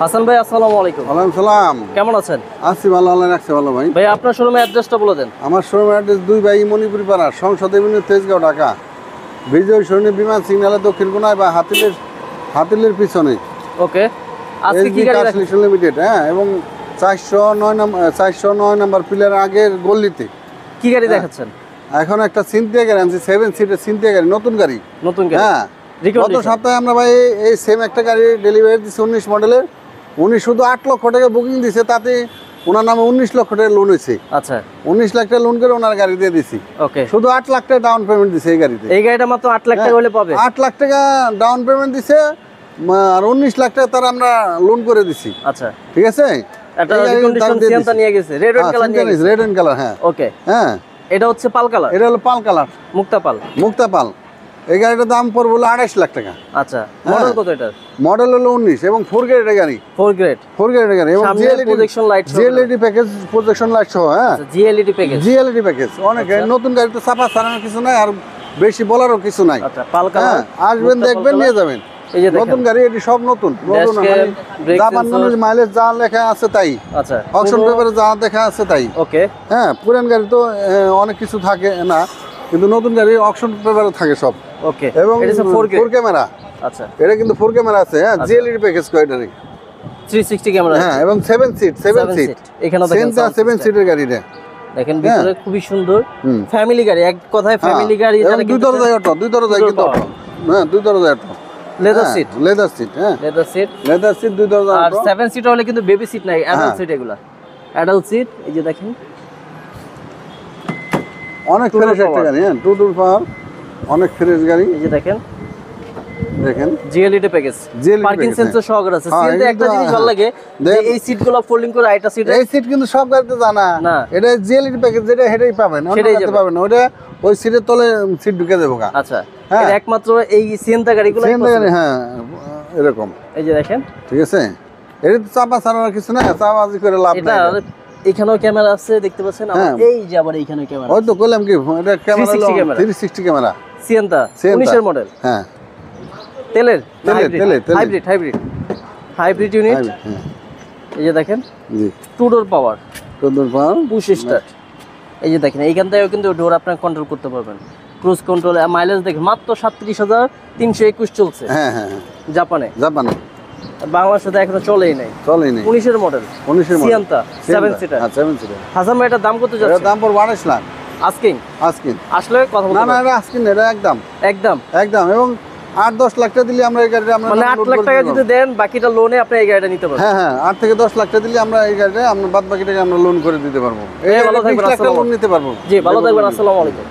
হাসান ভাই, আসসালামু আলাইকুম। ওয়ালাইকুম সালাম। কেমন আছেন? আছি ভালো, আল্লাহ রাখছে ভালো ভাই। ভাই আপনার শোরুমের অ্যাড্রেসটা বলে দেন। আমার শোরুম অ্যাড্রেস 2 বাই মণিপুরি পাড়া, সংসদ এভিনিউ, তেজগাঁও, ঢাকা। বিজয় সরণি বিমান সিগন্যালের দক্ষিণ কোণায় বা হাতিলের পিছনে। ওকে, আজকে কি গাড়ি রাখছেন? কালেকশন লিমিটেড, হ্যাঁ, এবং 409 নাম্বার পিলার আগের গলিতে। কি গাড়ি দেখাচ্ছেন? এখন একটা সিনথিয়া গাড়ি আনছি, 7 সিটের সিনথিয়া গাড়ি, নতুন গাড়ি। নতুন গাড়ি, হ্যাঁ, গত সপ্তাহে আমরা ভাই এই সেম একটা গাড়ি ডেলিভারি দিচ্ছি 19 মডেলের। উনি শুধু 8 লক্ষ টাকা বুকিং দিছে, তাতে ওনার নামে 19 লক্ষ টাকা লোন হয়েছে। আচ্ছা, 19 লাখ টাকা লোন করে ওনার গাড়ি দিয়ে দিছি। ওকে, শুধু 8 লাখ টাকা ডাউন পেমেন্ট দিছে এই গাড়িতে। এই গাড়িটা মাত্র 8 লাখ টাকা হলে পাবে। 8 লাখ টাকা ডাউন পেমেন্ট দিছে, আর 19 লাখ টাকা তার আমরা লোন করে দিছি। আচ্ছা, ঠিক আছে। এটা রিকন্ডিশন সিয়ান্তা নিয়ে গেছে, রেড এন্ড কালার নিয়ে গেছে। রেড এন্ড কালার, হ্যাঁ। ওকে, হ্যাঁ, এটা হচ্ছে পাল কালার। এটা হলো পাল কালার, মুক্তা পাল। মুক্তা পাল। এই গাড়িটার দাম পড়বে হলো 28 লাখ টাকা। আচ্ছা, মডেল কত এটার? মডেল হলো 19 এবং 4 গ্রেডের গাড়ি। 4 গ্রেড, 4 গ্রেডের গাড়ি এবং প্রজেকশন লাইট, জিএলইডি প্যাকেজ, প্রজেকশন লাইট সহ। হ্যাঁ, জিএলইডি প্যাকেজ, জিএলইডি প্যাকেজ। অনেক নতুন গাড়ি তো চাপা ছাড়ানোর কিছু নাই, আর বেশি বলারও কিছু নাই। আচ্ছা, পাল কালার। আসবেন, দেখবেন, নিয়ে যাবেন। এই যে নতুন গাড়ি, এটি সব নতুন। জাপান মাইলেজ যা লেখা আছে তাই। আচ্ছা, অকশন পেপারে যা দেখা আছে তাই। ওকে, হ্যাঁ, পুরান গাড়ি তো অনেক কিছু থাকে না, কিন্তু নতুন গাড়ি অকশন পেপারে থাকে সব। ওকে, এবং এটা 4 ক্যামেরা। আচ্ছা, এটা কিন্তু 4 ক্যামেরা আছে। হ্যাঁ, জিএলইডি প্যাকেজ কয়টারই 360 ক্যামেরা। হ্যাঁ, এবং 7 সিট। এখানে দেখেন 7 সিটের গাড়ি রে। দেখেন ভিতরে খুবই সুন্দর ফ্যামিলি গাড়ি, এক কথায় ফ্যামিলি গাড়ি। যারা দুই দরজায় অটো, দুই দরজায় কিন্তু অটো। হ্যাঁ, দুই দরজায় auto. Leather seat, leather seat. হ্যাঁ, লেদার সিট দুই দরজা আর অটো। 7 সিট হলে কিন্তু বেবি সিট নাই, অ্যাডাল্ট সিট এগুলা। অ্যাডাল্ট সিট, এই যে দেখেন অনেক ফ্রেশ একটা গাড়ি। হ্যাঁ, 2 ডোর পাওয়ার, অনেক ফ্রেশ গাড়ি। এই যে দেখেন জিএলইডি প্যাকেজ, পার্কিং সেন্সর সহকারে আছে। সিটে একটা জিনিস ভালো লাগে যে এই সিটগুলো ফোল্ডিং করে আইটা সিট। এই সিট কিন্তু সব গাড়িতে জানা না, এটা জিএলইডি প্যাকেজ, যেটা হেডেই পাবেন, সেটাই পাবেন। ওটা ওই সিটের তলে সিট ঢুকে দেবো। আচ্ছা, এটা একমাত্র এই সিয়েন্তা গাড়িগুলো। সিয়েন্তা গাড়ি, হ্যাঁ, এরকম। এই যে দেখেন, ঠিক আছে। এটা তো চাপা ছাড়ানোর কিছু না, চাপাবাজি করে লাভ নাই। এখানেও ক্যামেরা আছে, দেখতে পাচ্ছেন। এই যে আবার এইখানে ক্যামেরা, ওই তো কইলাম কি, এটা ক্যামেরা 360 ক্যামেরা। সিয়েন্তা 19 এর মডেল। হ্যাঁ, তেলের হাইব্রিড ইউনিট। হ্যাঁ, এই যে দেখেন, জি, 2 ডোর পাওয়ার, 2 ডোর পাওয়ার, পুশ স্টার্ট। এই যে দেখেন, এইখান থেকেও কিন্তু ডোর আপনারা কন্ট্রোল করতে পারবেন। Cruise control. মাইলেজ দেখেন মাত্র 37,321 চলছে। হ্যাঁ হ্যাঁ, জাপানে। বাংলাদেশে তো এখনো চলেই নাই। 19 এর মডেল, সিয়েন্তা 7 সিটার। হাসান ভাই, এটার দাম কত যাচ্ছে? এটার দাম পড়বে 28 লাখ। আস্কিং আসলে কথা বলতে না, এটা আস্কিং, এটা একদম এবং 8-10 লাখ টাকা দিলে আমরা এই গাড়িটা, আমরা মানে 8 লাখ টাকা যদি দেন, বাকিটা লোনে আপনি এই গাড়িটা নিতে পারবেন। হ্যাঁ হ্যাঁ, 8 থেকে 10 লাখ টাকা দিলে আমরা এই গাড়িটা, আমরা বাদ বাকি টাকা আমরা লোন করে দিতে পারবো। এই 20 লাখ টাকা লোন নিতে পারবো। জি, ভালো থাকবেন। আসসালামু আলাইকুম।